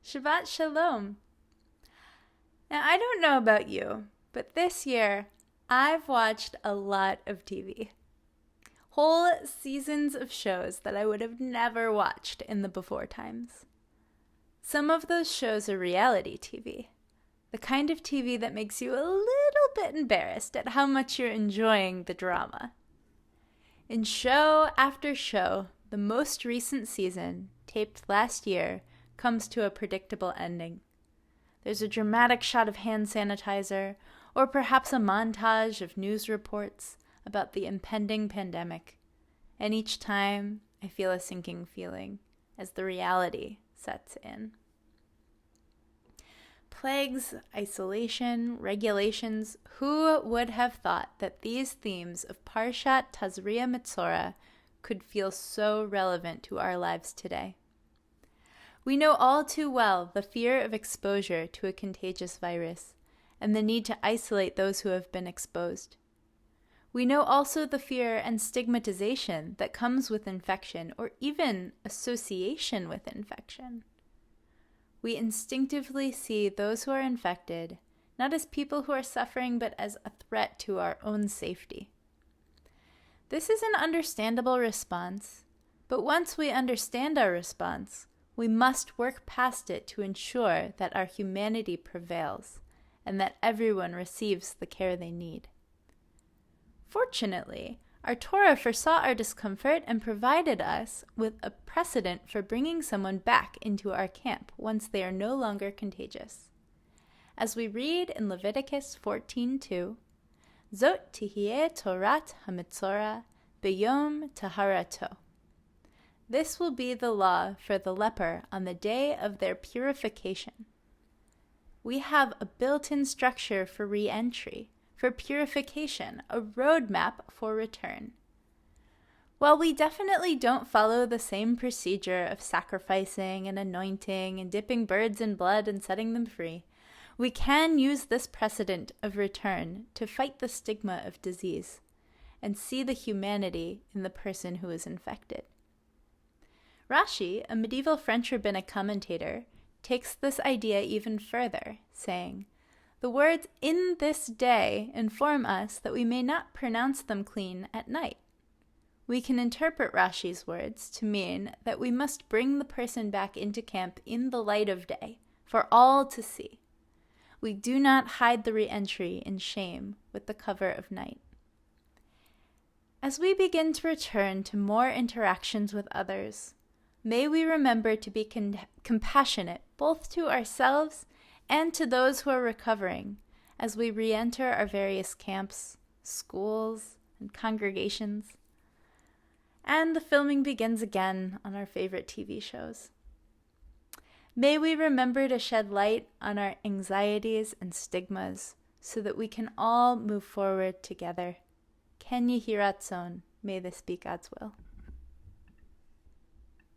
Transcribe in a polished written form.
Shabbat Shalom. Now, I don't know about you, but this year I've watched a lot of TV. Whole seasons of shows that I would have never watched in the before times. Some of those shows are reality TV, the kind of TV that makes you a little bit embarrassed at how much you're enjoying the drama. In show after show, the most recent season, taped last year, comes to a predictable ending. There's a dramatic shot of hand sanitizer, or perhaps a montage of news reports about the impending pandemic. And each time, I feel a sinking feeling as the reality sets in. Plagues, isolation, regulations, who would have thought that these themes of Parshat, Tazria, Metzora could feel so relevant to our lives today? We know all too well the fear of exposure to a contagious virus and the need to isolate those who have been exposed. We know also the fear and stigmatization that comes with infection or even association with infection. We instinctively see those who are infected not as people who are suffering but as a threat to our own safety. This is an understandable response, but once we understand our response, we must work past it to ensure that our humanity prevails and that everyone receives the care they need. Fortunately, our Torah foresaw our discomfort and provided us with a precedent for bringing someone back into our camp once they are no longer contagious. As we read in Leviticus 14:2, Zot tihyeh Torat ha-Metzora b'yom taharato. This will be the law for the leper on the day of their purification. We have a built-in structure for re-entry, for purification, a roadmap for return. While we definitely don't follow the same procedure of sacrificing and anointing and dipping birds in blood and setting them free, we can use this precedent of return to fight the stigma of disease and see the humanity in the person who is infected. Rashi, a medieval French rabbinic commentator, takes this idea even further, saying, "The words 'in this day' inform us that we may not pronounce them clean at night." We can interpret Rashi's words to mean that we must bring the person back into camp in the light of day, for all to see. We do not hide the re-entry in shame with the cover of night. As we begin to return to more interactions with others, may we remember to be compassionate both to ourselves and to those who are recovering as we re-enter our various camps, schools, and congregations. And the filming begins again on our favorite TV shows. May we remember to shed light on our anxieties and stigmas so that we can all move forward together. Ken Yehi Ratzon, may this be God's will.